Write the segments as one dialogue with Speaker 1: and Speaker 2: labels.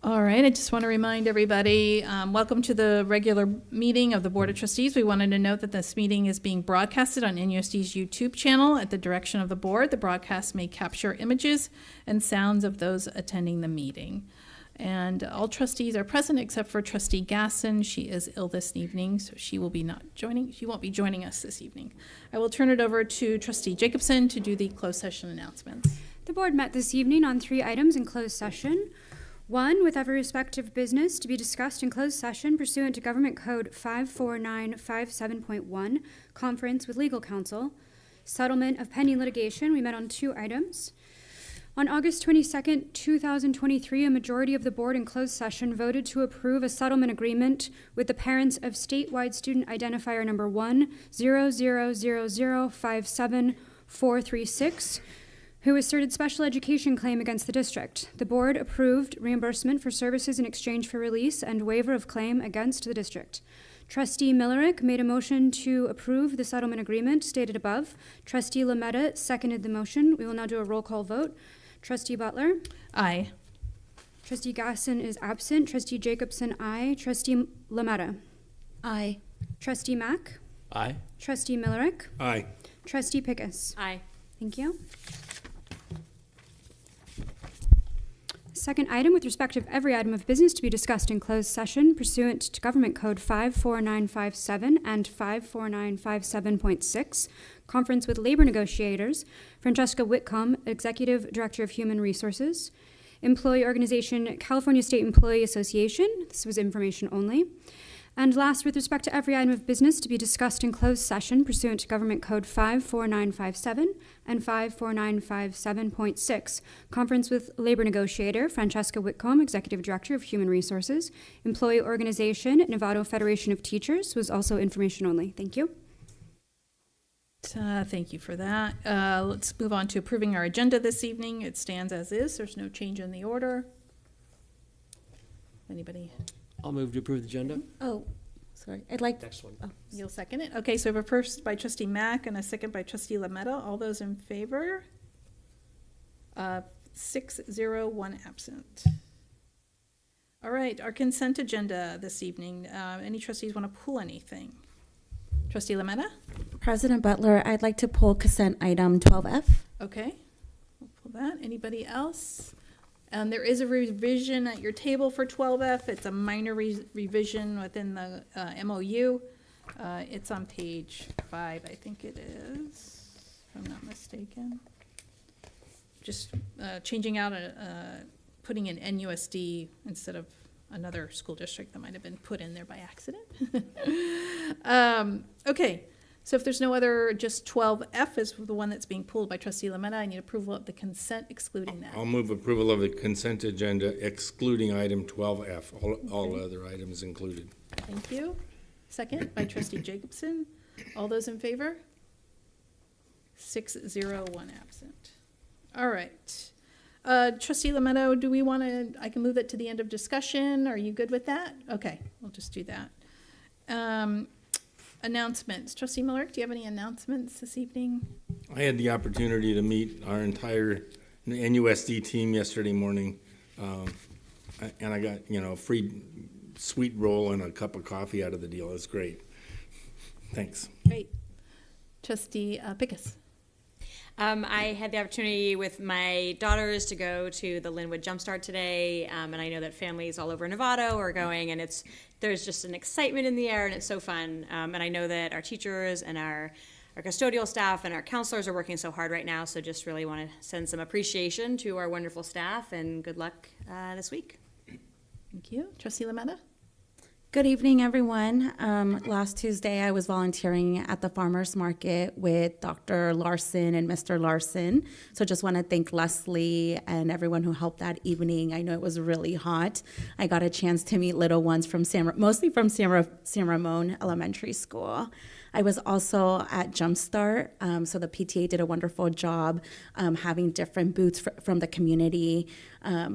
Speaker 1: All right, I just want to remind everybody, welcome to the regular meeting of the Board of Trustees. We wanted to note that this meeting is being broadcasted on NUSD's YouTube channel at the direction of the board. The broadcast may capture images and sounds of those attending the meeting. And all trustees are present except for Trustee Gasson. She is ill this evening, so she won't be joining us this evening. I will turn it over to Trustee Jacobson to do the closed session announcements.
Speaker 2: The board met this evening on 3 items in closed session. 1, with every respective business to be discussed in closed session pursuant to Government Code 54957.1, conference with legal counsel. Settlement of pending litigation, we met on 2 items. On August 22nd, 2023, a majority of the board in closed session voted to approve a settlement agreement with the parents of statewide student identifier number 10000574436, who asserted special education claim against the district. The board approved reimbursement for services in exchange for release and waiver of claim against the district. Trustee Millerick made a motion to approve the settlement agreement stated above. Trustee Lametta seconded the motion. We will now do a roll call vote. Trustee Butler?
Speaker 1: Aye.
Speaker 2: Trustee Gasson is absent. Trustee Jacobson, aye. Trustee Lametta?
Speaker 1: Aye.
Speaker 2: Trustee Mack?
Speaker 3: Aye.
Speaker 2: Trustee Millerick?
Speaker 3: Aye.
Speaker 2: Trustee Pickus?
Speaker 4: Aye.
Speaker 2: Thank you. Second item, with respect of every item of business to be discussed in closed session pursuant to Government Code 54957 and 54957.6, conference with labor negotiators, Francesca Whitcomb, Executive Director of Human Resources, employee organization California State Employee Association, this was information only. And last, with respect to every item of business to be discussed in closed session pursuant to Government Code 54957 and 54957.6, conference with labor negotiator Francesca Whitcomb, Executive Director of Human Resources, employee organization Novato Federation of Teachers, was also information only. Thank you.
Speaker 1: Thank you for that. Let's move on to approving our agenda this evening. It stands as is. There's no change in the order. Anybody?
Speaker 3: I'll move to approve the agenda.
Speaker 5: Oh, sorry. I'd like
Speaker 3: Next one.
Speaker 1: You'll second it? Okay, so we have a first by Trustee Mack and a second by Trustee Lametta. All those in favor? 6-0-1 absent. All right, our consent agenda this evening. Any trustees want to pull anything? Trustee Lametta?
Speaker 5: President Butler, I'd like to pull consent item 12F.
Speaker 1: Okay, we'll pull that. Anybody else? There is a revision at your table for 12F. It's a minor revision within the MOU. It's on page 5, I think it is, if I'm not mistaken. Just changing out, putting in NUSD instead of another school district that might have been put in there by accident. Okay. So if there's no other, just 12F is the one that's being pulled by Trustee Lametta. I need approval of the consent excluding that.
Speaker 6: I'll move approval of the consent agenda excluding item 12F, all
Speaker 1: Okay.
Speaker 6: other items included.
Speaker 1: Thank you. Second by Trustee Jacobson. All those in favor? 6-0-1 absent. All right. Trustee Lametta, do we want to, I can move that to the end of discussion. Are you good with that? Okay, we'll just do that. Announcements. Trustee Miller, do you have any announcements this evening?
Speaker 6: I had the opportunity to meet our entire NUSD team yesterday morning, and I got, a free sweet roll and a cup of coffee out of the deal. It's great. Thanks.
Speaker 1: Great. Trustee Pickus.
Speaker 4: I had the opportunity with my daughters to go to the Linwood Jumpstart today, and I know that families all over Novato are going, and there's just an excitement in the air, and it's so fun. And I know that our teachers and our custodial staff and our counselors are working so hard right now, so just really want to send some appreciation to our wonderful staff, and good luck this week.
Speaker 1: Thank you. Trustee Lametta.
Speaker 5: Good evening, everyone. Last Tuesday, I was volunteering at the farmers market with Dr. Larson and Mr. Larson. So just want to thank Leslie and everyone who helped that evening. I know it was really hot. I got a chance to meet little ones mostly from San Ramon Elementary School. I was also at Jumpstart, so the PTA did a wonderful job having different booths from the community.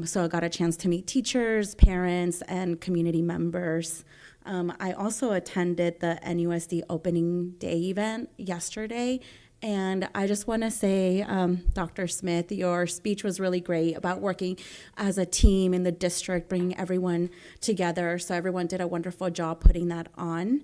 Speaker 5: So I got a chance to meet teachers, parents, and community members. I also attended the NUSD opening day event yesterday, And I just want to say, Dr. Smith, your speech was really great about working as a team in the district, bringing everyone together. So everyone did a wonderful job putting that on.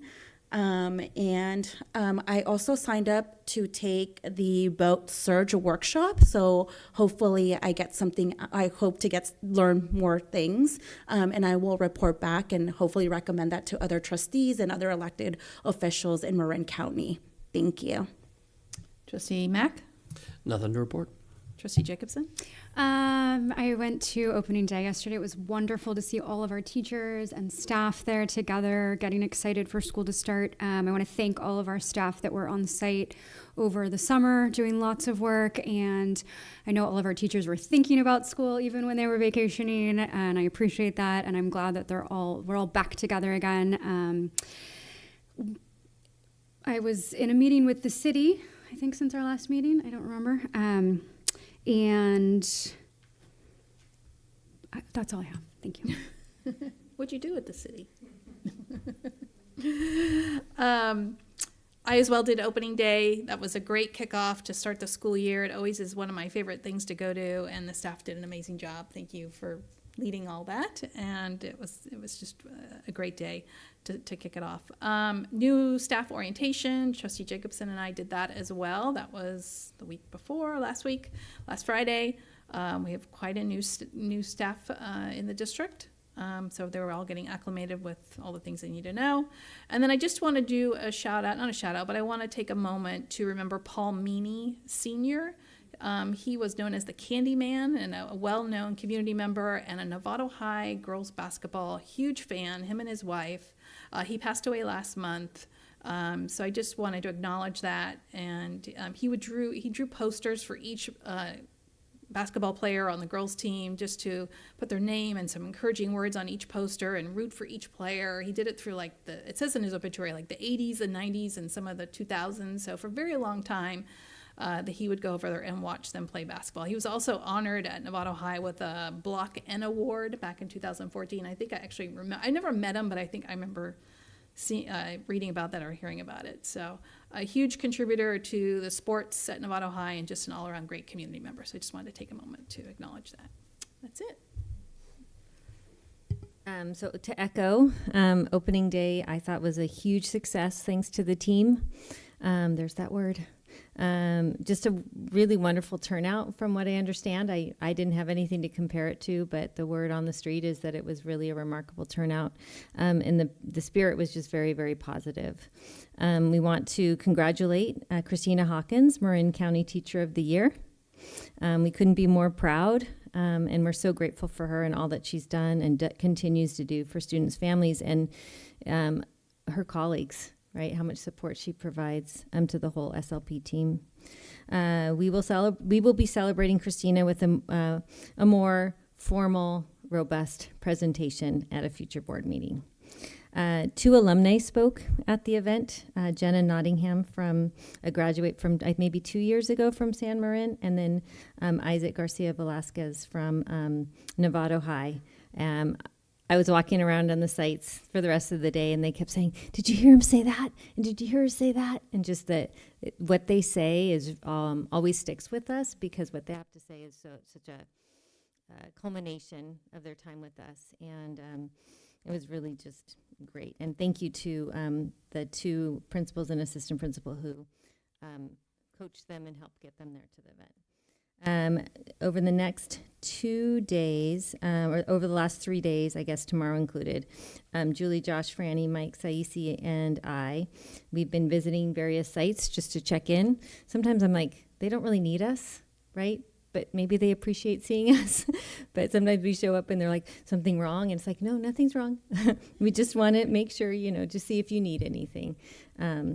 Speaker 5: I also signed up to take the boat surge workshop. So hopefully I get something, I hope to learn more things. And I will report back and hopefully recommend that to other trustees and other elected officials in Marin County. Thank you.
Speaker 1: Trustee Mack?
Speaker 3: Nothing to report.
Speaker 1: Trustee Jacobson?
Speaker 2: I went to opening day yesterday. It was wonderful to see all of our teachers and staff there together, getting excited for school to start. I want to thank all of our staff that were on site over the summer doing lots of work. And I know all of our teachers were thinking about school even when they were vacationing, and I appreciate that. And I'm glad that we're all back together again. I was in a meeting with the city, I think since our last meeting. I don't remember. That's all I have. Thank you.
Speaker 1: What'd you do at the city? I as well did opening day. That was a great kickoff to start the school year. It always is one of my favorite things to go to, and the staff did an amazing job. Thank you for leading all that, and it was just a great day to kick it off. New staff orientation, Trustee Jacobson and I did that as well. That was the week before, last Friday. We have quite a new staff in the district. So they were all getting acclimated with all the things they need to know. And then I just want to do a shout out, not a shout out, but I want to take a moment to remember Paul Meany Sr. He was known as the Candy Man and a well-known community member and a Novato High girls basketball huge fan, him and his wife. He passed away last month. So I just wanted to acknowledge that. And he drew posters for each basketball player on the girls team just to put their name and some encouraging words on each poster and root for each player. He did it through it says in his obituary, like the 80s and 90s and some of the 2000s. So for a very long time, that he would go over there and watch them play basketball. He was also honored at Novato High with a Block N Award back in 2014. I think I actually remember, I never met him, but I think I remember reading about that or hearing about it. So a huge contributor to the sports at Novato High and just an all-around great community member. So I just wanted to take a moment to acknowledge that. That's it.
Speaker 7: So to echo, opening day I thought was a huge success thanks to the team. There's that word. Just a really wonderful turnout from what I understand. I didn't have anything to compare it to, but the word on the street is that it was really a remarkable turnout. And the spirit was just very, very positive. We want to congratulate Christina Hawkins, Marin County Teacher of the Year. We couldn't be more proud, and we're so grateful for her and all that she's done and continues to do for students, families, and her colleagues. Right, how much support she provides to the whole SLP team. We will be celebrating Christina with a more formal, robust presentation at a future board meeting. 2 alumni spoke at the event. Jenna Nottingham a graduate from maybe 2 years ago from San Marin, and then Isaac Garcia Velasquez from Novato High. I was walking around on the sites for the rest of the day, and they kept saying, "Did you hear him say that? And did you hear her say that?" And just that what they say is always sticks with us, because what they have to say is such a culmination of their time with us. And it was really just great. And thank you to the 2 principals and assistant principal who coached them and helped get them there to the event. Over the next 2 days, or over the last 3 days, I guess tomorrow included, Julie, Josh, Franny, Mike, Saisi, and we've been visiting various sites just to check in. Sometimes I'm like, they don't really need us, right? But maybe they appreciate seeing us. But sometimes we show up and they're like, something wrong? And it's like, no, nothing's wrong. We just want to make sure, just see if you need anything.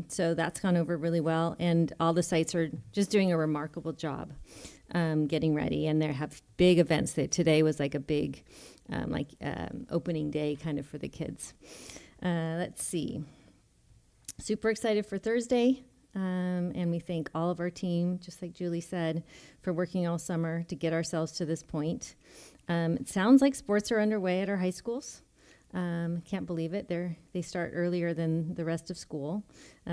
Speaker 7: So that's gone over really well. And all the sites are just doing a remarkable job getting ready. And they have big events. Today was like a big opening day kind of for the kids. Let's see. Super excited for Thursday. And we thank all of our team, just like Julie said, for working all summer to get ourselves to this point. It sounds like sports are underway at our high schools. Can't believe it. They start earlier than the rest of school.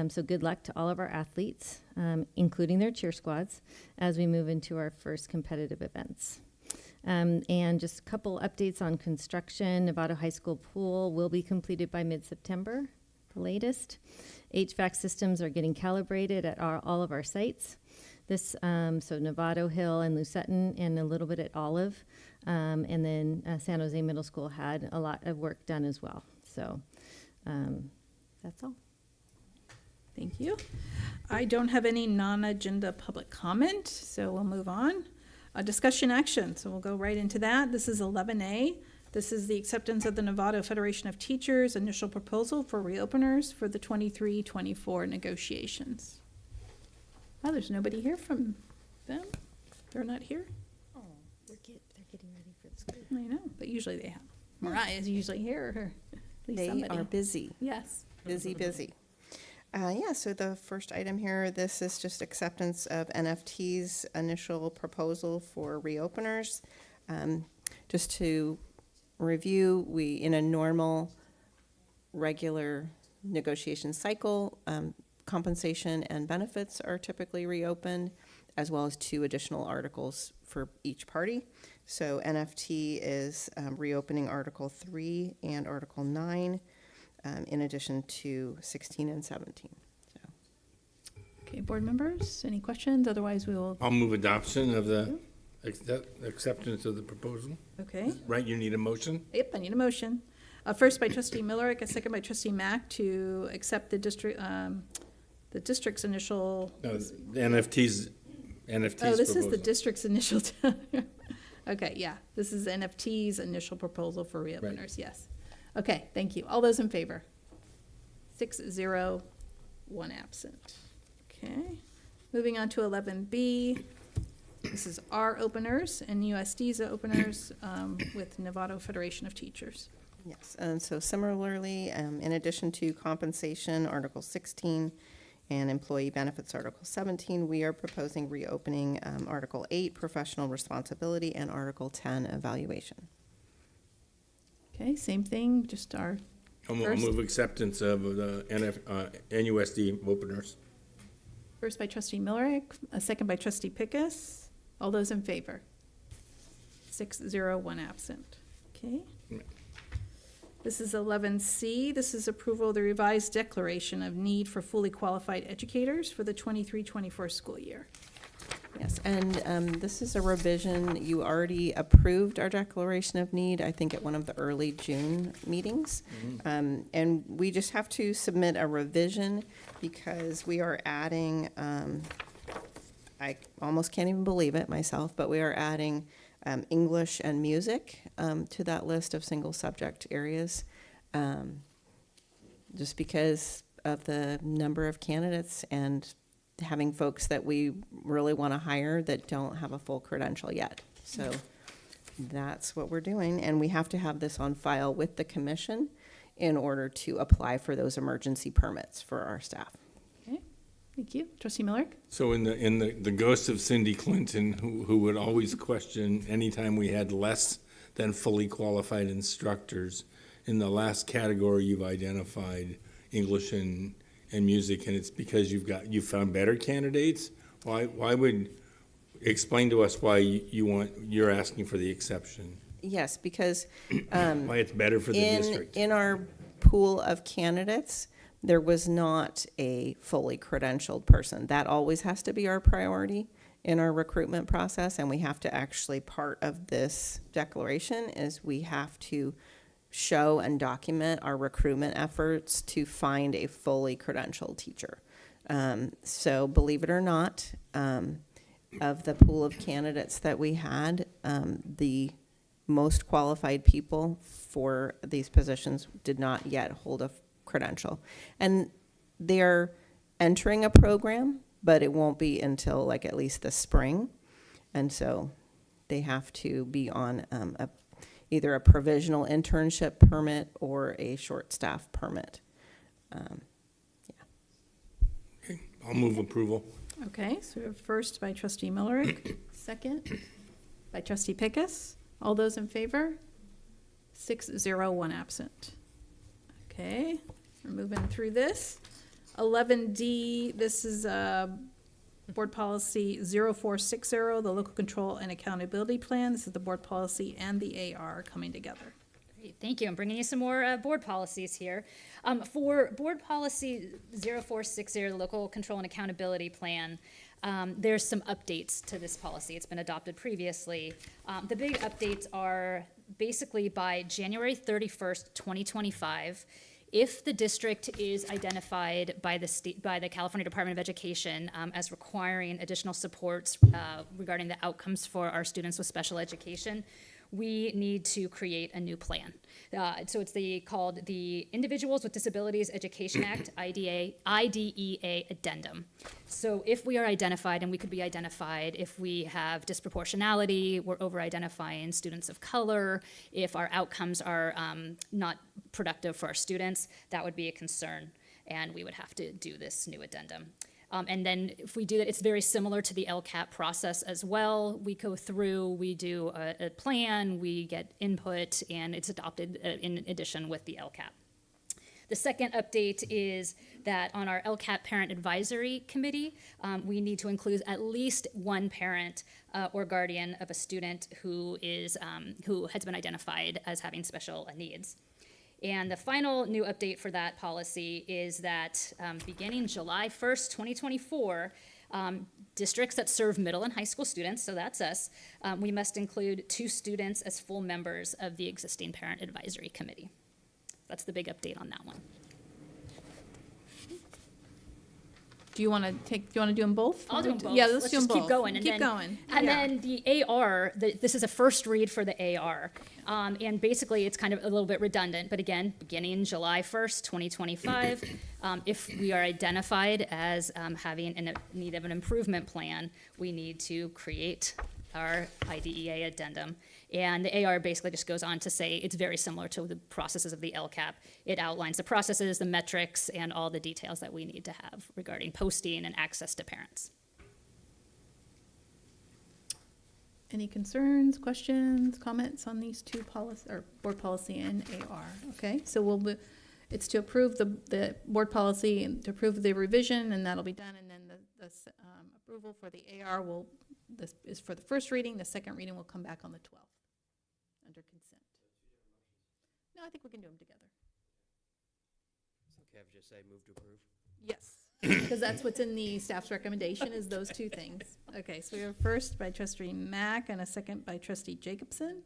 Speaker 7: So good luck to all of our athletes, including their cheer squads, as we move into our first competitive events. And just a couple updates on construction. Novato High School pool will be completed by mid-September, the latest. HVAC systems are getting calibrated at all of our sites. This, so Novato Hill and Lusetton and a little bit at Olive. And then San Jose Middle School had a lot of work done as well. So that's all.
Speaker 1: Thank you. I don't have any non-agenda public comment, so we'll move on. Discussion action, so we'll go right into that. This is 11A. This is the acceptance of the Novato Federation of Teachers' initial proposal for reopeners for the 23-24 negotiations. Oh, there's nobody here from them? They're not here?
Speaker 7: Oh, they're getting ready for the school.
Speaker 1: I know, but usually they have. Mariah's usually here, or at least
Speaker 8: They
Speaker 1: somebody.
Speaker 8: are busy,
Speaker 1: Yes.
Speaker 8: busy. Yeah, so the first item here, this is just acceptance of NFT's initial proposal for reopeners. Just to review, in a normal, regular negotiation cycle, compensation and benefits are typically reopened, as well as 2 additional articles for each party. So NFT is reopening Article 3 and Article 9. In addition to 16 and 17. So.
Speaker 1: Okay, board members, any questions? Otherwise, we will,
Speaker 6: I'll move adoption of the acceptance of the proposal.
Speaker 1: okay.
Speaker 6: Right, you need a motion?
Speaker 1: Yep, I need a motion. First by trustee Millerick, a second by trustee Mack to accept the district's initial.
Speaker 6: No, the NFT's
Speaker 1: Oh, this
Speaker 6: proposal.
Speaker 1: is the district's initial. Okay, yeah, this is NFT's initial proposal for reopeners, yes. Okay, thank you. All those in favor? 6-0, 1 absent. Okay, moving on to 11B. This is our openers and NUSD's openers with Novato Federation of Teachers.
Speaker 8: Yes, and so similarly, in addition to compensation, Article 16, and employee benefits, Article 17, we are proposing reopening Article 8, professional responsibility, and Article 10, evaluation.
Speaker 1: Okay, same thing, just our
Speaker 6: I'll
Speaker 1: first.
Speaker 6: move acceptance of the NUSD openers.
Speaker 1: First by trustee Millerick, a second by trustee Pickus. All those in favor? 6-0, 1 absent. Okay. This is 11C. This is approval of the revised declaration of need for fully qualified educators for the 23-24 school year.
Speaker 8: Yes, and this is a revision. You already approved our declaration of need, I think, at one of the early June meetings. And we just have to submit a revision because we are adding, I almost can't even believe it myself, but we are adding English and music to that list of single subject areas, just because of the number of candidates and having folks that we really want to hire that don't have a full credential yet. So that's what we're doing, and we have to have this on file with the commission in order to apply for those emergency permits for our staff.
Speaker 1: Okay, thank you. Trustee Millerick?
Speaker 6: So in the ghost of Cindy Clinton, who would always question anytime we had less than fully qualified instructors, in the last category you've identified English and music, and it's because you found better candidates. Why would explain to us why you're asking for the exception?
Speaker 8: Yes, because
Speaker 6: Why it's better for the district?
Speaker 8: in our pool of candidates, there was not a fully credentialed person. That always has to be our priority in our recruitment process, and we have to actually, part of this declaration is we have to show and document our recruitment efforts to find a fully credentialed teacher. So believe it or not, of the pool of candidates that we had, the most qualified people for these positions did not yet hold a credential. And they're entering a program, but it won't be until like at least the spring. And so they have to be on either a provisional internship permit or a short staff permit.
Speaker 6: Okay, I'll move approval.
Speaker 1: Okay, so we have first by trustee Millerick, second by trustee Pickus. All those in favor? 6-0, 1 absent. Okay, we're moving through this. 11D, this is Board Policy 0460, the Local Control and Accountability Plan. This is the board policy and the AR coming together.
Speaker 9: Great, thank you. I'm bringing you some more board policies here. For Board Policy 0460, the Local Control and Accountability Plan, there's some updates to this policy. It's been adopted previously. The big updates are basically by January 31st, 2025, if the district is identified by the California Department of Education as requiring additional supports regarding the outcomes for our students with special education, we need to create a new plan. So it's called the Individuals with Disabilities Education Act, IDEA Addendum. So if we are identified, and we could be identified if we have disproportionality, we're over-identifying students of color, if our outcomes are not productive for our students, that would be a concern, and we would have to do this new addendum. And then if we do that, it's very similar to the LCAP process as well. We go through, we do a plan, we get input, and it's adopted in addition with the LCAP. The second update is that on our LCAP Parent Advisory Committee, we need to include at least one parent or guardian of a student who has been identified as having special needs. And the final new update for that policy is that beginning July 1st, 2024, districts that serve middle and high school students, so that's us, we must include 2 students as full members of the existing Parent Advisory Committee. That's the big update on that one.
Speaker 1: Do you want to do them both?
Speaker 9: I'll do them both.
Speaker 1: Yeah, let's do them
Speaker 9: just
Speaker 1: both.
Speaker 9: keep going.
Speaker 1: Keep going.
Speaker 9: And then the AR, this is a first read for the AR. And basically, it's kind of a little bit redundant, but again, beginning July 1st, 2025, if we are identified as having a need of an improvement plan, we need to create our IDEA addendum. And the AR basically just goes on to say it's very similar to the processes of the LCAP. It outlines the processes, the metrics, and all the details that we need to have regarding posting and access to parents.
Speaker 1: Any concerns, questions, comments on these two policy, or board policy and AR? Okay, so it's to approve the board policy and to approve the revision, and that'll be done. And then the approval for the AR this is for the first reading. The second reading will come back on the 12th under consent. No, I think we can do them together.
Speaker 3: It's okay if I just say move to approve.
Speaker 1: Yes, because that's what's in the staff's recommendation is those two things. Okay, so we have a first by trustee Mack and a second by trustee Jacobson.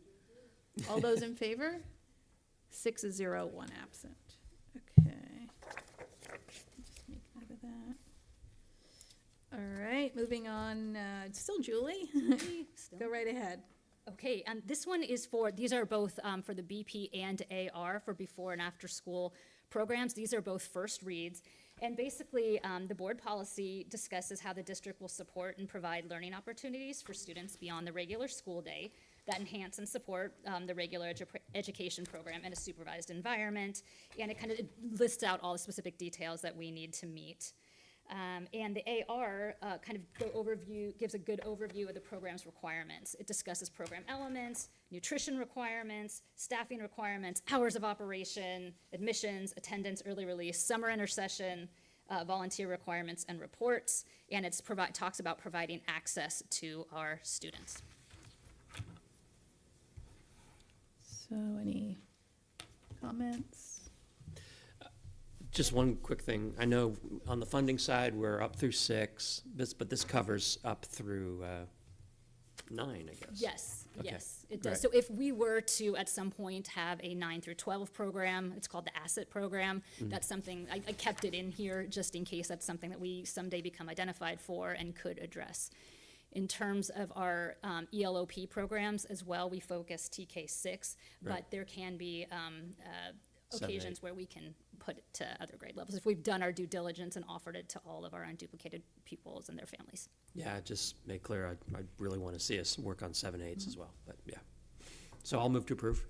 Speaker 1: All those in favor? 6-0, 1 absent. Okay. Just make note of that. All right, moving on. It's still Julie. Go right ahead.
Speaker 9: Okay, and this one is these are both for the BP and AR for before and after school programs. These are both first reads. And basically, the board policy discusses how the district will support and provide learning opportunities for students beyond the regular school day that enhance and support the regular education program in a supervised environment. And it kind of lists out all the specific details that we need to meet. And the AR kind of gives a good overview of the program's requirements. It discusses program elements, nutrition requirements, staffing requirements, hours of operation, admissions, attendance, early release, summer intersession, volunteer requirements, and reports. And it talks about providing access to our students.
Speaker 1: So any comments?
Speaker 3: Just one quick thing. I know on the funding side, we're up through 6, but this covers up through 9, I guess.
Speaker 9: Yes,
Speaker 3: Okay.
Speaker 9: yes, it does.
Speaker 3: Right.
Speaker 9: So if we were to, at some point, have a 9 through 12 program, it's called the asset program. That's something, I kept it in here just in case that's something that we someday become identified for and could address. In terms of our ELOP programs as well, we focus TK6, but
Speaker 3: Right.
Speaker 9: there can be
Speaker 3: 7,
Speaker 9: occasions
Speaker 3: 8.
Speaker 9: where we can put it to other grade levels if we've done our due diligence and offered it to all of our unduplicated pupils and their families.
Speaker 3: Yeah, just make clear, I really want to see us work on 7, 8s as well, but yeah. So I'll move to approve.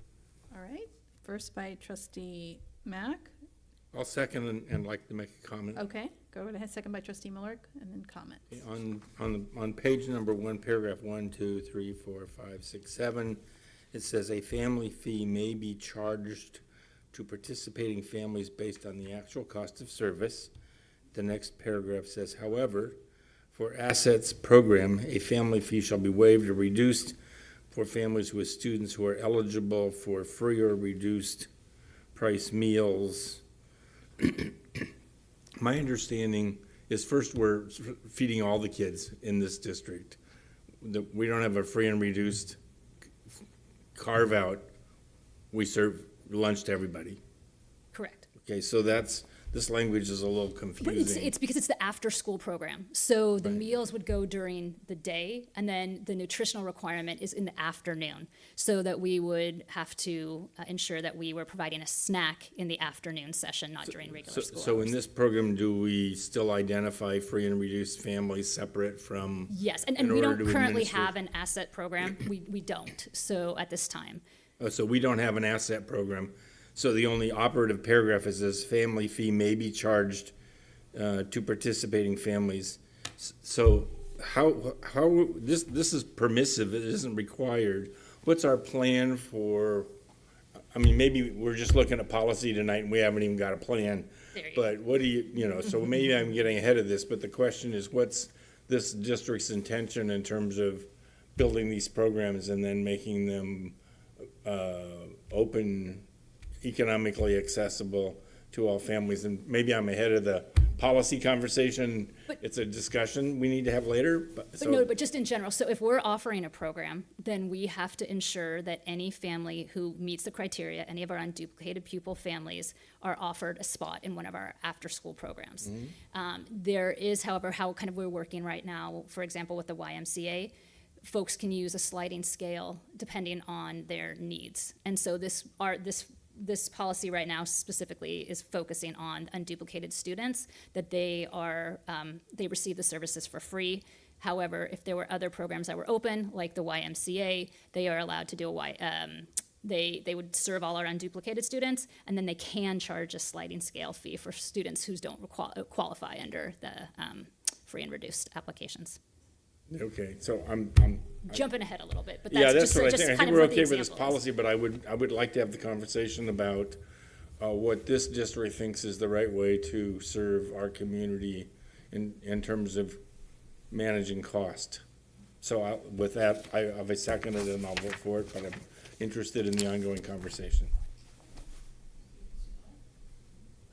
Speaker 1: All right, first by trustee Mack.
Speaker 6: I'll second and like to make a comment.
Speaker 1: Okay, go right ahead, second by trustee Miller, and then comments.
Speaker 6: On page number 1, paragraph 1, 2, 3, 4, 5, 6, 7, it says a family fee may be charged to participating families based on the actual cost of service. The next paragraph says, however, for assets program, a family fee shall be waived or reduced for families with students who are eligible for free or reduced price meals. My understanding is first we're feeding all the kids in this district. We don't have a free and reduced carve out. We serve lunch to everybody.
Speaker 9: Correct.
Speaker 6: Okay, so this language is a little
Speaker 9: But
Speaker 6: confusing.
Speaker 9: it's because it's the after-school program. So the
Speaker 6: Right.
Speaker 9: meals would go during the day, and then the nutritional requirement is in the afternoon, so that we would have to ensure that we were providing a snack in the afternoon session, not during regular school
Speaker 6: So in
Speaker 9: hours.
Speaker 6: this program, do we still identify free and reduced families separate from?
Speaker 9: Yes, and
Speaker 6: in
Speaker 9: we
Speaker 6: order
Speaker 9: don't
Speaker 6: to
Speaker 9: currently
Speaker 6: administer-
Speaker 9: have an asset program. We don't, so at this time.
Speaker 6: Oh, so we don't have an asset program. So the only operative paragraph is this family fee may be charged to participating families. So how, this is permissive, it isn't required. What's our plan for, I mean, maybe we're just looking at policy tonight and we haven't even got a plan.
Speaker 9: There you
Speaker 6: But what do you know, so maybe I'm getting ahead of this, but the question is, what's this district's intention in terms of building these programs and then making them open, economically accessible to all families? And maybe I'm ahead of the policy conversation.
Speaker 9: But-
Speaker 6: It's a discussion we need to have later, but
Speaker 9: But
Speaker 6: so.
Speaker 9: no, but just in general, so if we're offering a program, then we have to ensure that any family who meets the criteria, any of our unduplicated pupil families, are offered a spot in one of our after-school programs. There is, however, how kind of we're working right now, for example, with the YMCA, folks can use a sliding scale depending on their needs. And so this policy right now specifically is focusing on unduplicated students, that they receive the services for free. However, if there were other programs that were open, like the YMCA, they are allowed to do they would serve all our unduplicated students, and then they can charge a sliding scale fee for students who don't qualify under the free and reduced applications.
Speaker 6: Okay, so I'm.
Speaker 9: Jumping ahead a little bit, but
Speaker 6: Yeah,
Speaker 9: that's
Speaker 6: that's what I
Speaker 9: just
Speaker 6: think. I
Speaker 9: kind
Speaker 6: think
Speaker 9: of
Speaker 6: we're
Speaker 9: what the
Speaker 6: okay with this
Speaker 9: example is.
Speaker 6: policy, but I would like to have the conversation about what this district thinks is the right way to serve our community in terms of managing cost. So with that, I've seconded it and I'll vote for it, but I'm interested in the ongoing conversation.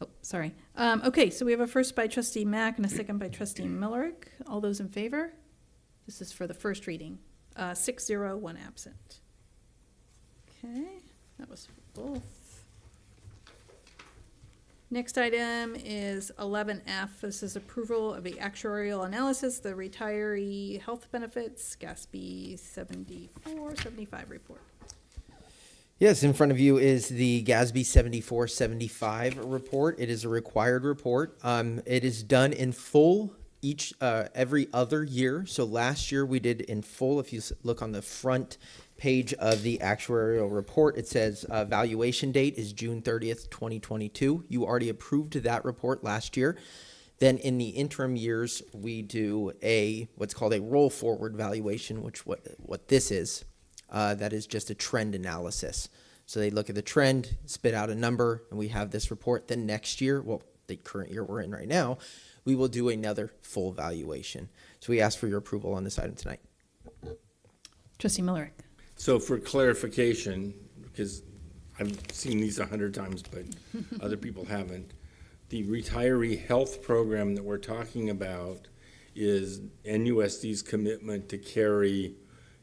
Speaker 1: Oh, sorry. Okay, so we have a first by trustee Mack and a second by trustee Millerick. All those in favor? This is for the first reading. 6-0, 1 absent. Okay, that was for both. Next item is 11F. This is approval of the actuarial analysis, the retiree health benefits, GASB 74-75 report.
Speaker 10: Yes, in front of you is the GASB 7475 report. It is a required report. It is done in full every other year. So last year we did in full. If you look on the front page of the actuarial report, it says valuation date is June 30th, 2022. You already approved that report last year. Then in the interim years, we do what's called a roll forward valuation, which what this is. That is just a trend analysis. So they look at the trend, spit out a number, and we have this report. Then next year, the current year we're in right now, we will do another full valuation. So we ask for your approval on this item tonight.
Speaker 1: Trustee Millerick.
Speaker 6: So for clarification, because I've seen these 100 times, but other people haven't, the retiree health program that we're talking about is NUSD's commitment to carry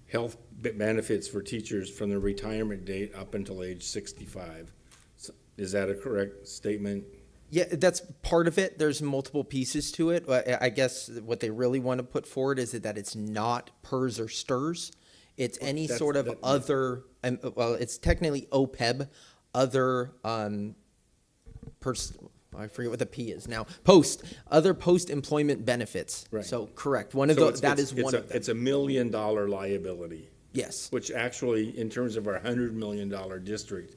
Speaker 6: health benefits for teachers from the retirement date up until age 65. So is that a correct statement?
Speaker 10: Yeah, that's part of it. There's multiple pieces to it. I guess what they really want to put forward is that it's not PERS or STIRS. It's any sort of other, well, it's technically OPEB, other, I forget what the P is now, other post-employment benefits.
Speaker 6: Right.
Speaker 10: So correct, one of
Speaker 6: So
Speaker 10: those, that is one of them.
Speaker 6: It's $1 million liability.
Speaker 10: Yes.
Speaker 6: Which actually, in terms of our $100 million district,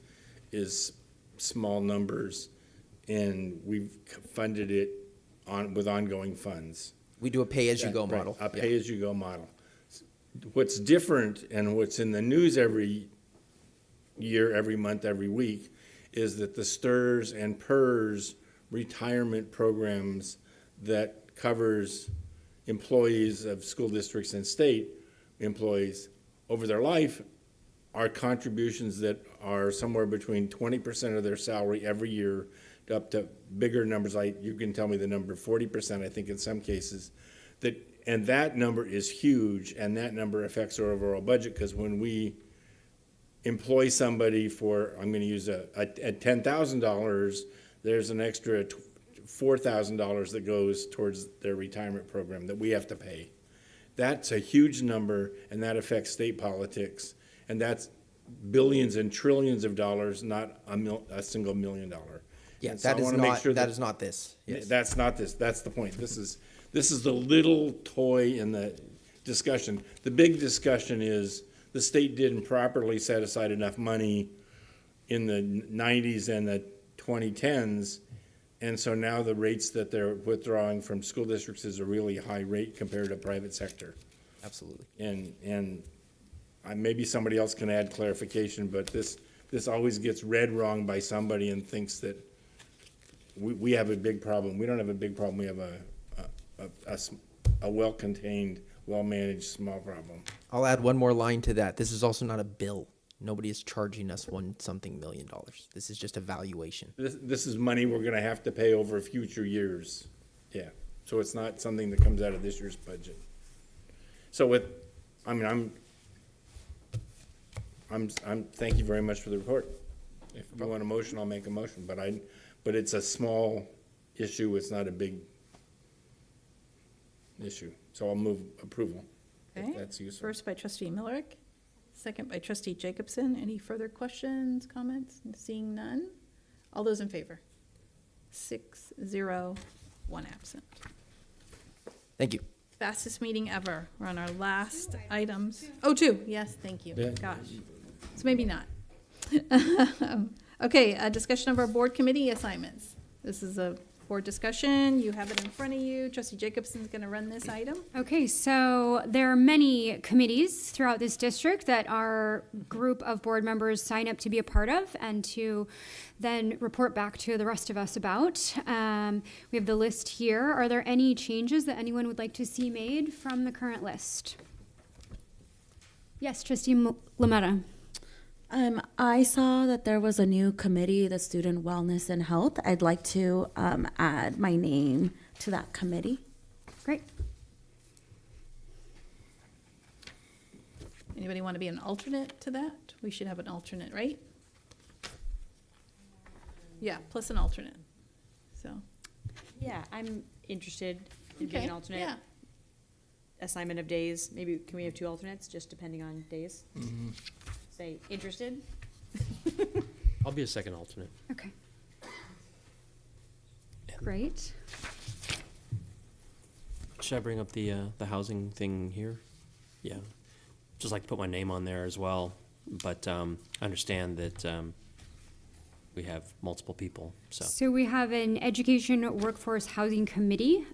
Speaker 6: is small numbers, and we've funded it with ongoing funds.
Speaker 10: We do a pay-as-you-go
Speaker 6: Right,
Speaker 10: model.
Speaker 6: A
Speaker 10: Yeah.
Speaker 6: pay-as-you-go model. What's different and what's in the news every year, every month, every week, is that the STRS and PERS retirement programs that covers employees of school districts and state employees over their life are contributions that are somewhere between 20% of their salary every year up to bigger numbers, like you can tell me the number, 40%, I think in some cases. And that number is huge, and that number affects our overall budget, because when we employ somebody for, I'm gonna use at $10,000, there's an extra $4,000 that goes towards their retirement program that we have to pay. That's a huge number, and that affects state politics, and that's billions and trillions of dollars, not a single $1 million.
Speaker 10: Yeah,
Speaker 6: And so I
Speaker 10: that is
Speaker 6: wanna make
Speaker 10: not,
Speaker 6: sure
Speaker 10: that is not this. Yes.
Speaker 6: That's not this, that's the point. This is the little toy in the discussion. The big discussion is the state didn't properly set aside enough money in the 90s and the 2010s, and so now the rates that they're withdrawing from school districts is a really high rate compared to private sector.
Speaker 10: Absolutely.
Speaker 6: And maybe somebody else can add clarification, but this always gets read wrong by somebody and thinks that we have a big problem. We don't have a big problem. We have a well-contained, well-managed small problem.
Speaker 10: I'll add one more line to that. This is also not a bill. Nobody is charging us $1-something million. This is just a valuation.
Speaker 6: This is money we're gonna have to pay over future years. Yeah, so it's not something that comes out of this year's budget. So thank you very much for the report. If you want a motion, I'll make a motion, but it's a small issue, it's not a big issue. So I'll move approval,
Speaker 1: Okay.
Speaker 6: if that's useful.
Speaker 1: First by trustee Millerick, second by trustee Jacobson. Any further questions, comments? Seeing none. All those in favor? 6-0, 1 absent.
Speaker 10: Thank you.
Speaker 1: Fastest meeting ever. We're on our last items. Oh, 2. Yes, thank you.
Speaker 6: Yeah.
Speaker 1: Gosh. So maybe not. Okay, a discussion of our board committee assignments. This is a board discussion. You have it in front of you. Trustee Jacobson's going to run this item.
Speaker 2: Okay, so there are many committees throughout this district that our group of board members sign up to be a part of and to then report back to the rest of us about. We have the list here. Are there any changes that anyone would like to see made from the current list? Yes, trustee Lametta.
Speaker 5: I saw that there was a new committee, the Student Wellness and Health. I'd like to add my name to that committee.
Speaker 2: Great.
Speaker 1: Anybody want to be an alternate to that? We should have an alternate, right? Yeah, plus an alternate. So,
Speaker 4: Yeah, I'm interested in being
Speaker 1: okay,
Speaker 4: an alternate.
Speaker 1: yeah.
Speaker 4: Assignment of days, maybe, can we have 2 alternates, just depending on days? Say, interested?
Speaker 3: I'll be a second alternate.
Speaker 2: Okay. Great.
Speaker 3: Should I bring up the housing thing here? Yeah. Just like to put my name on there as well, but I understand that we have multiple people, so.
Speaker 2: So we have an Education Workforce Housing Committee.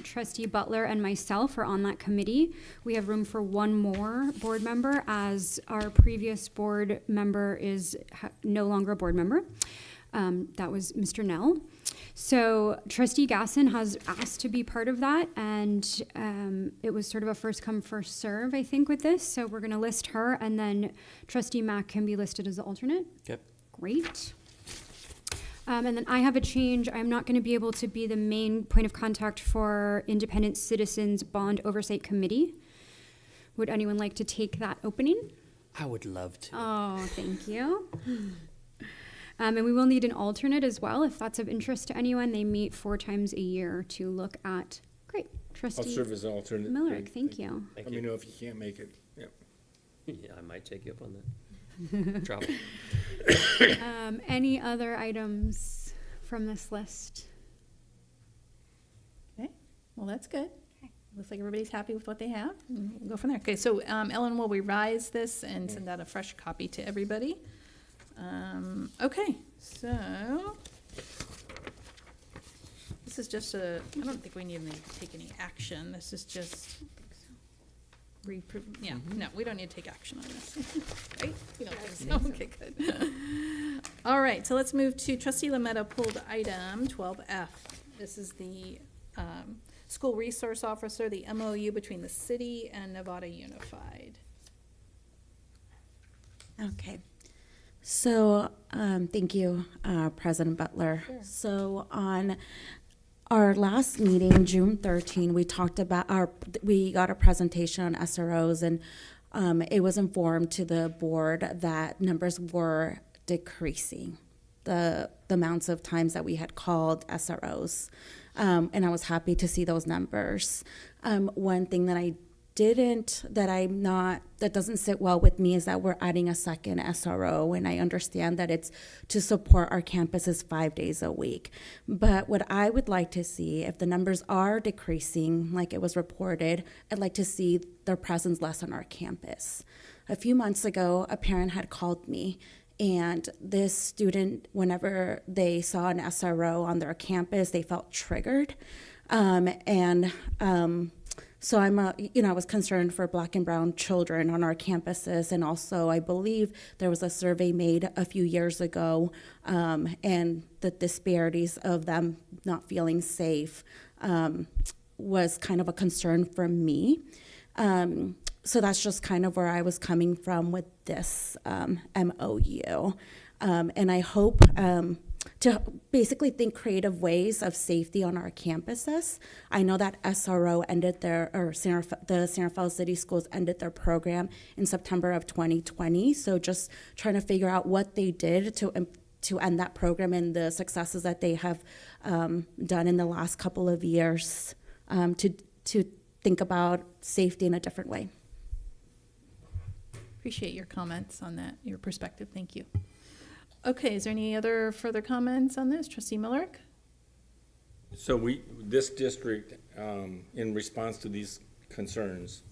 Speaker 2: Trustee Butler and myself are on that committee. We have room for one more board member, as our previous board member is no longer a board member. That was Mr. Nell. So Trustee Gasson has asked to be part of that, and it was sort of a first come, first serve, I think, with this. So we're gonna list her, and then Trustee Mack can be listed as the alternate.
Speaker 3: Yep.
Speaker 2: Great. And then I have a change. I'm not going to be able to be the main point of contact for Independent Citizens Bond Oversight Committee. Would anyone like to take that opening?
Speaker 3: I would love to.
Speaker 2: Oh, thank you. And we will need an alternate as well, if that's of interest to anyone. They meet 4 times a year to look at. Great,
Speaker 6: I'll
Speaker 2: Trustee
Speaker 6: serve as an alternate.
Speaker 2: Millerick, thank you.
Speaker 3: Thank
Speaker 6: Let me
Speaker 3: you.
Speaker 6: know if you can't make it. Yep.
Speaker 3: Yeah, I might take you up on that. Travel.
Speaker 2: Any other items from this list?
Speaker 1: Okay, well, that's good. Looks like everybody's happy with what they have. We'll go from there. Okay, so Ellen will revise this and send out a fresh copy to everybody. Okay, so this is just I don't think we need to take any action. This is just Yeah, no, we don't need to take action on this, right? You don't think so? Okay, good. All right, so let's move to trustee Lametta pulled item 12F. This is the school resource officer, the MOU between the city and Nevada Unified.
Speaker 5: Okay. So, thank you, President Butler.
Speaker 1: Sure.
Speaker 5: So on our last meeting, June 13, we talked about we got a presentation on SROs, and it was informed to the board that numbers were decreasing, the amounts of times that we had called SROs. And I was happy to see those numbers. One thing that that doesn't sit well with me is that we're adding a second SRO, and I understand that it's to support our campuses 5 days a week. But what I would like to see, if the numbers are decreasing, like it was reported, I'd like to see their presence less on our campus. A few months ago, a parent had called me, and this student, whenever they saw an SRO on their campus, they felt triggered. So I was concerned for Black and brown children on our campuses, and also I believe there was a survey made a few years ago, and the disparities of them not feeling safe was kind of a concern for me. So that's just kind of where I was coming from with this MOU, and I hope to basically think creative ways of safety on our campuses. I know that SRO ended the San Rafael City Schools ended their program in September of 2020. So just trying to figure out what they did to end that program and the successes that they have done in the last couple of years to think about safety in a different way.
Speaker 1: Appreciate your comments on that, your perspective. Thank you. Okay, is there any other further comments on this? Trustee Millerick?
Speaker 6: So this district, in response to these concerns,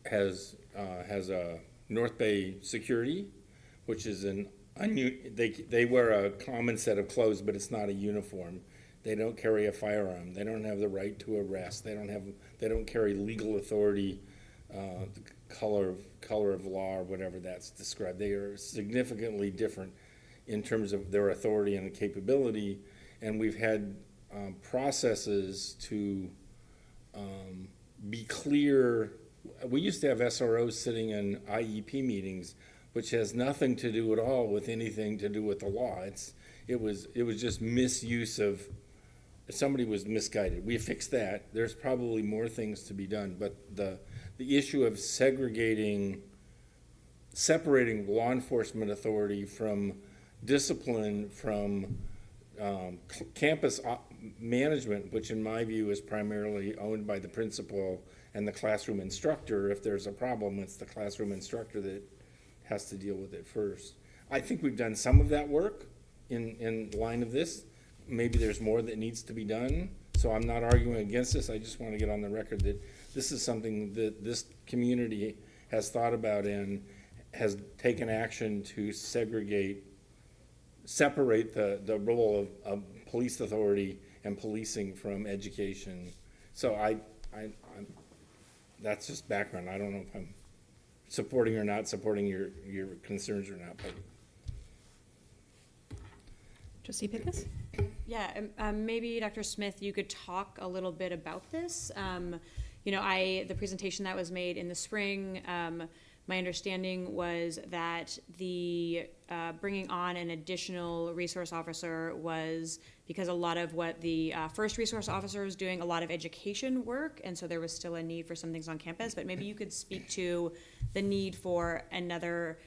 Speaker 6: has a North Bay security, which is they wear a common set of clothes, but it's not a uniform. They don't carry a firearm. They don't have the right to arrest. They don't carry legal authority, the color of law or whatever that's described. They are significantly different in terms of their authority and capability, and we've had processes to be clear. We used to have SROs sitting in IEP meetings, which has nothing to do at all with anything to do with the law. It was just misuse of, somebody was misguided. We fixed that. There's probably more things to be done, but the issue of separating law enforcement authority from discipline, from campus management, which in my view is primarily owned by the principal and the classroom instructor. If there's a problem, it's the classroom instructor that has to deal with it first. I think we've done some of that work in line of this. Maybe there's more that needs to be done. So I'm not arguing against this. I just want to get on the record that this is something that this community has thought about and has taken action to separate the role of police authority and policing from education. So I'm that's just background. I don't know if I'm supporting or not supporting your concerns or not. But
Speaker 1: Trustee Pickus?
Speaker 4: Yeah, maybe Dr. Smith, you could talk a little bit about this. The presentation that was made in the spring, my understanding was that the bringing on an additional resource officer was because a lot of what the first resource officer was doing, a lot of education work, and so there was still a need for some things on campus. But maybe you could speak to the need for another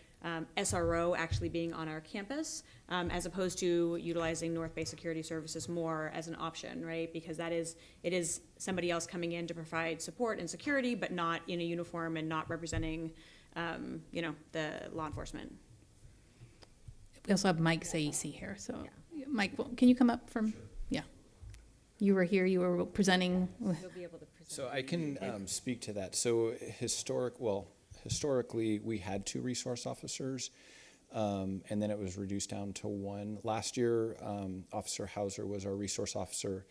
Speaker 4: SRO actually being on our campus, as opposed to utilizing North Bay Security Services more as an option, right? Because it is somebody else coming in to provide support and security, but not in a uniform and not representing the law enforcement.
Speaker 1: We also have Mike Saisi here, so Mike, can you come up from? Sure. Yeah, you were here. You were presenting.
Speaker 7: You'll be able to present.
Speaker 11: So I can speak to that. So historically, we had 2 resource officers, and then it was reduced down to 1. Last year, Officer Hauser was our resource officer,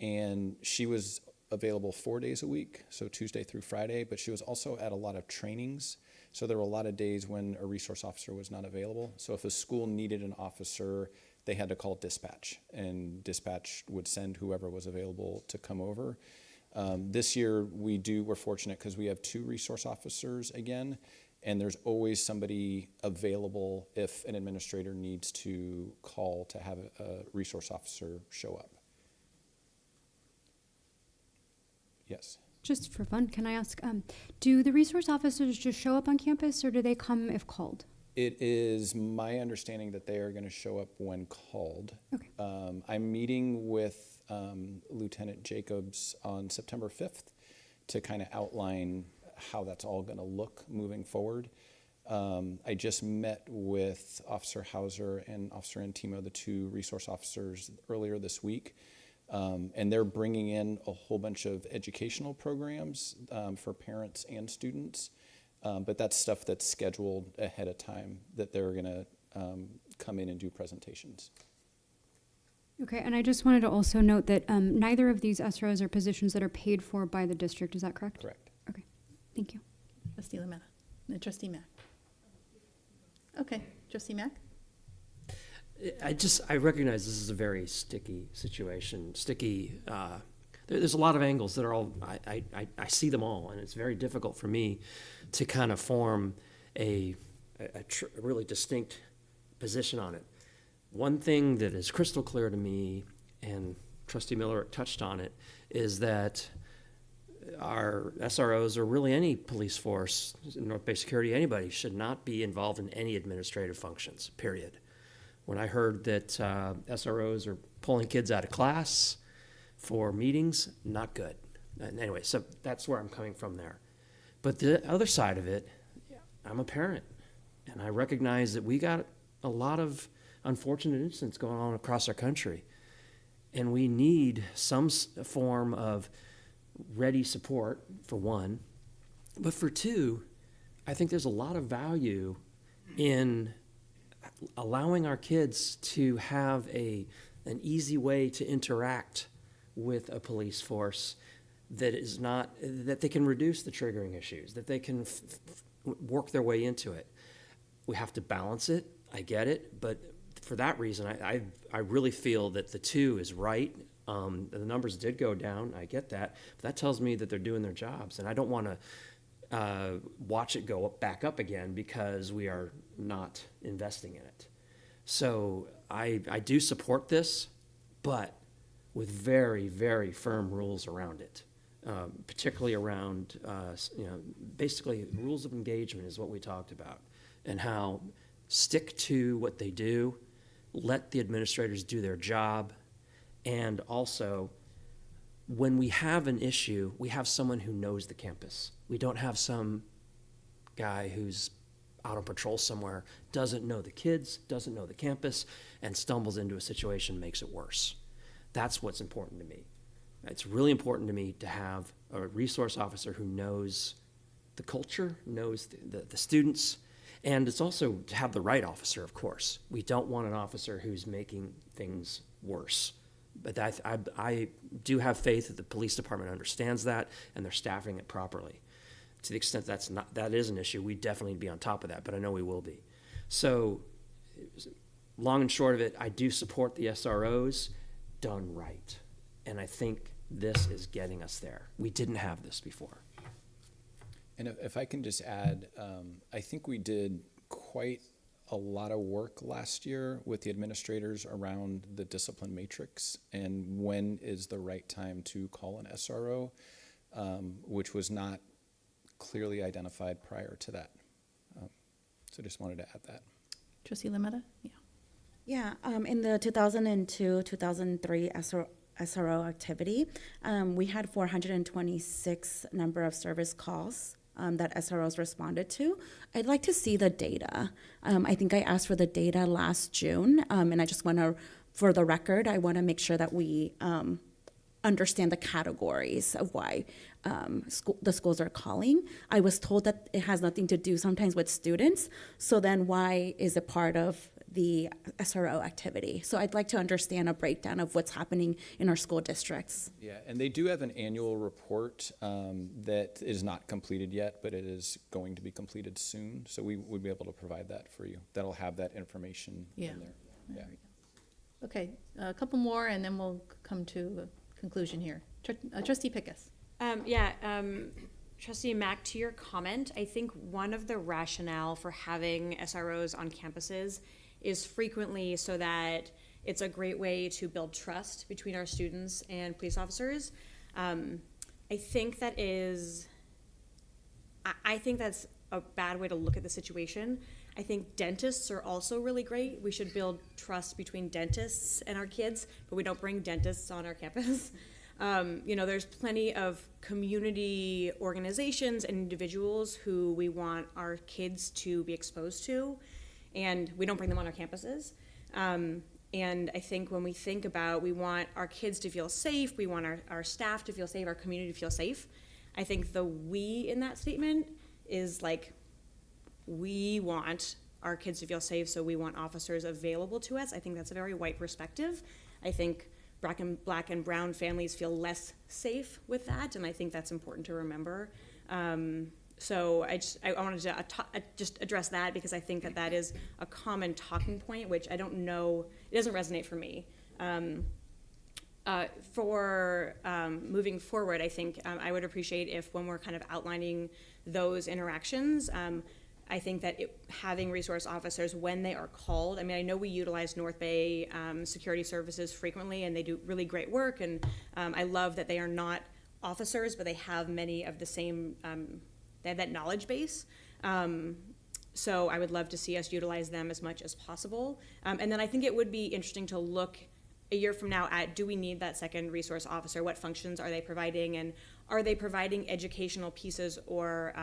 Speaker 11: and she was available 4 days a week, so Tuesday through Friday, but she was also at a lot of trainings. So there were a lot of days when a resource officer was not available. So if a school needed an officer, they had to call dispatch, and dispatch would send whoever was available to come over. This year, we're fortunate because we have 2 resource officers again, and there's always somebody available if an administrator needs to call to have a resource officer show up. Yes.
Speaker 2: Just for fun, can I ask, do the resource officers just show up on campus, or do they come if called?
Speaker 11: It is my understanding that they are going to show up when called.
Speaker 2: Okay.
Speaker 11: I'm meeting with Lieutenant Jacobs on September 5th to kind of outline how that's all going to look moving forward. I just met with Officer Hauser and Officer Antimo, the 2 resource officers, earlier this week. And they're bringing in a whole bunch of educational programs for parents and students. But that's stuff that's scheduled ahead of time that they're going to come in and do presentations.
Speaker 2: Okay, and I just wanted to also note that neither of these SROs are positions that are paid for by the district. Is that correct?
Speaker 11: Correct.
Speaker 2: Okay, thank you.
Speaker 1: Trustee Lametta. And Trustee Mack. Okay, Trustee Mack?
Speaker 3: I recognize this is a very sticky situation. There's a lot of angles that are all, I see them all, and it's very difficult for me to kind of form a really distinct position on it. One thing that is crystal clear to me, and Trustee Miller touched on it, is that our SROs, or really any police force, North Bay Security, anybody, should not be involved in any administrative functions, period. When I heard that SROs are pulling kids out of class for meetings, not good. And anyway, so that's where I'm coming from there. But the other side of it, I'm a parent, and I recognize that we got a lot of unfortunate incidents going on across our country, and we need some form of ready support, for one. But for 2, I think there's a lot of value in allowing our kids to have an easy way to interact with a police force that they can reduce the triggering issues, that they can work their way into it. We have to balance it, I get it, but for that reason, I really feel that the 2 is right. The numbers did go down, I get that, but that tells me that they're doing their jobs, and I don't want to watch it go back up again because we are not investing in it. So I do support this, but with very, very firm rules around it, particularly around, basically rules of engagement is what we talked about, and how stick to what they do, let the administrators do their job, and also when we have an issue, we have someone who knows the campus. We don't have some guy who's out on patrol somewhere, doesn't know the kids, doesn't know the campus, and stumbles into a situation, makes it worse. That's what's important to me. It's really important to me to have a resource officer who knows the culture, knows the students, and it's also to have the right officer, of course. We don't want an officer who's making things worse. But I do have faith that the police department understands that, and they're staffing it properly. To the extent that is an issue, we definitely need to be on top of that, but I know we will be. So long and short of it, I do support the SROs done right. And I think this is getting us there. We didn't have this before.
Speaker 11: And if I can just add, I think we did quite a lot of work last year with the administrators around the discipline matrix and when is the right time to call an SRO, which was not clearly identified prior to that. So just wanted to add that.
Speaker 1: Trustee Lametta? Yeah.
Speaker 5: Yeah, in the 2002-2003 SRO activity, we had 426 number of service calls that SROs responded to. I'd like to see the data. I think I asked for the data last June, and I just want to, for the record, I want to make sure that we understand the categories of why the schools are calling. I was told that it has nothing to do sometimes with students, so then why is it part of the SRO activity. So I'd like to understand a breakdown of what's happening in our school districts.
Speaker 11: Yeah, and they do have an annual report that is not completed yet, but it is going to be completed soon. So we would be able to provide that for you. That'll have that information
Speaker 1: Yeah.
Speaker 11: in there. Yeah.
Speaker 1: Okay, a couple more, and then we'll come to a conclusion here. Trustee Pickus.
Speaker 4: Trustee Mack, to your comment, I think one of the rationale for having SROs on campuses is frequently so that it's a great way to build trust between our students and police officers. I think that's a bad way to look at the situation. I think dentists are also really great. We should build trust between dentists and our kids, but we don't bring dentists on our campus. There's plenty of community organizations and individuals who we want our kids to be exposed to, and we don't bring them on our campuses. And I think when we think about, we want our kids to feel safe, we want our staff to feel safe, our community to feel safe. I think the we in that statement is like, we want our kids to feel safe, so we want officers available to us. I think that's a very white perspective. I think black and brown families feel less safe with that, and I think that's important to remember. So I wanted to just address that, because I think that is a common talking point, which I don't know, it doesn't resonate for me. Moving forward, I think I would appreciate if, when we're kind of outlining those interactions, I think that having resource officers when they are called, I mean, I know we utilize North Bay Security Services frequently, and they do really great work, and I love that they are not officers, but they have many of the same, they have that knowledge base. So I would love to see us utilize them as much as possible. And then I think it would be interesting to look a year from now at, do we need that second resource officer? What functions are they providing? And are they providing educational pieces or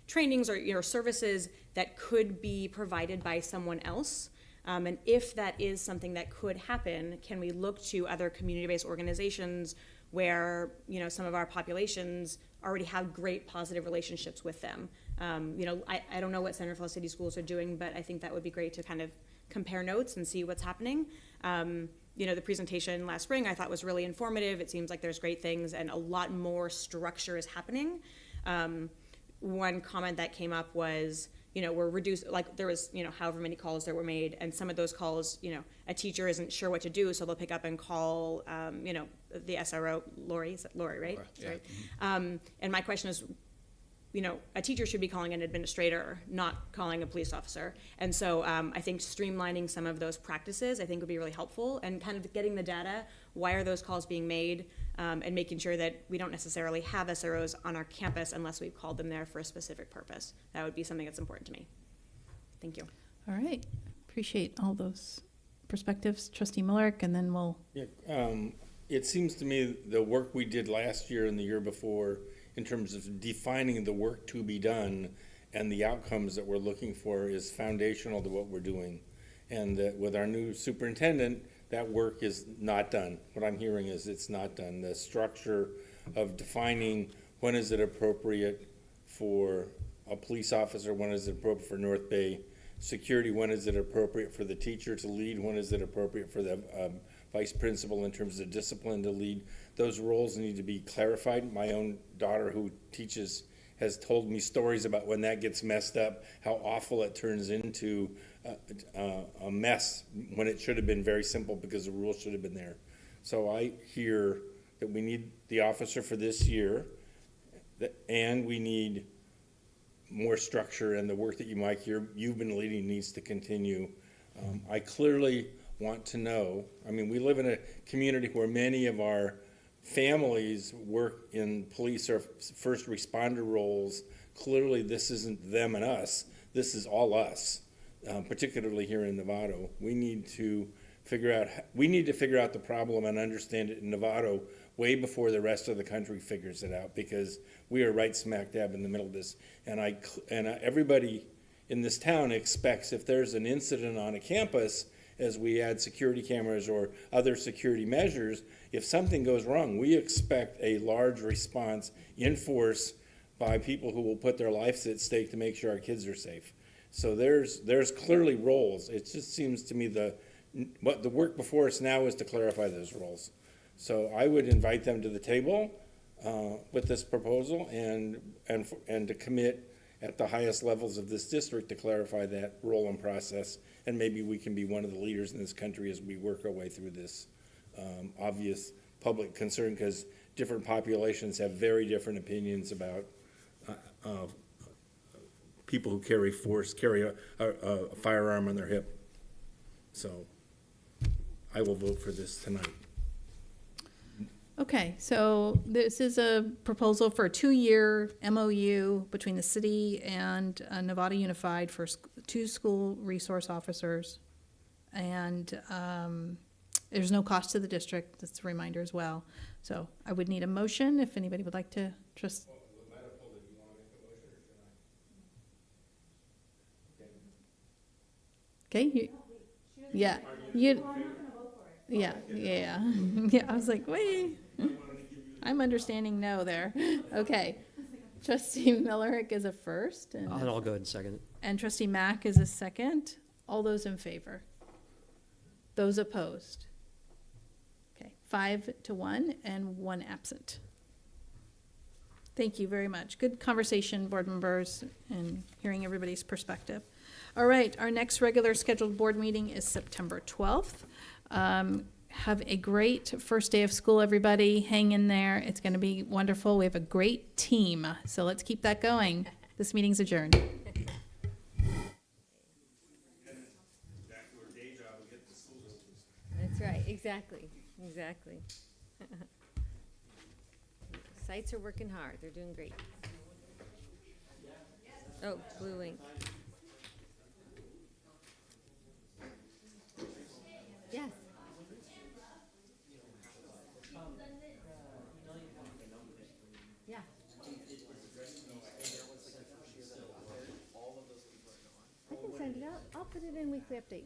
Speaker 4: trainings or services that could be provided by someone else? And if that is something that could happen, can we look to other community-based organizations where, some of our populations already have great positive relationships with them? I don't know what Center for City Schools are doing, but I think that would be great to kind of compare notes and see what's happening. The presentation last spring I thought was really informative. It seems like there's great things and a lot more structure is happening. One comment that came up was, we're reduced, like there was, however many calls there were made, and some of those calls, a teacher isn't sure what to do, so they'll pick up and call, the SRO, Lori, is it Lori, right?
Speaker 11: Yeah.
Speaker 4: Right. And my question is, a teacher should be calling an administrator, not calling a police officer. And so I think streamlining some of those practices, I think would be really helpful, and kind of getting the data, why are those calls being made, and making sure that we don't necessarily have SROs on our campus unless we've called them there for a specific purpose. That would be something that's important to me. Thank you.
Speaker 1: All right, appreciate all those perspectives. Trustee Millerick, and then we'll...
Speaker 6: Yeah, it seems to me the work we did last year and the year before in terms of defining the work to be done and the outcomes that we're looking for is foundational to what we're doing. And that with our new superintendent, that work is not done. What I'm hearing is it's not done. The structure of defining when is it appropriate for a police officer, when is it appropriate for North Bay Security, when is it appropriate for the teacher to lead, when is it appropriate for the vice principal in terms of discipline to lead. Those roles need to be clarified. My own daughter who teaches has told me stories about when that gets messed up, how awful it turns into a mess when it should have been very simple because the rules should have been there. So I hear that we need the officer for this year, and we need more structure, and the work that you've been leading needs to continue. I clearly want to know, I mean, we live in a community where many of our families work in police or first responder roles. Clearly this isn't them and us, this is all us, particularly here in Novato. We need to figure out the problem and understand it in Novato way before the rest of the country figures it out, because we are right smack dab in the middle of this. And everybody in this town expects if there's an incident on a campus, as we add security cameras or other security measures, if something goes wrong, we expect a large response in force by people who will put their lives at stake to make sure our kids are safe. So there's clearly roles. It just seems to me what the work before us now is to clarify those roles. So I would invite them to the table with this proposal and to commit at the highest levels of this district to clarify that role and process. And maybe we can be one of the leaders in this country as we work our way through this obvious public concern, because different populations have very different opinions about people who carry a firearm on their hip. So I will vote for this tonight.
Speaker 1: Okay, so this is a proposal for a 2-year MOU between the city and Nevada Unified for 2 school resource officers. And there's no cost to the district, that's a reminder as well. So I would need a motion if anybody would like to just. Okay, yeah, yeah, I was like, wait, I'm understanding no there. Okay, trustee Millerick is a first, and
Speaker 3: I'll go ahead and second it.
Speaker 1: and trustee Mack is a second. All those in favor? Those opposed? Okay, 5-1 and 1 absent. Thank you very much. Good conversation, board members, and hearing everybody's perspective. All right, our next regular scheduled board meeting is September 12th. Have a great first day of school, everybody. Hang in there. It's going to be wonderful. We have a great team, so let's keep that going. This meeting's adjourned.
Speaker 7: That's right, exactly. Sites are working hard, they're doing great. Oh, blue ink. Yes. Yeah. I can send it out. I'll put it in weekly update.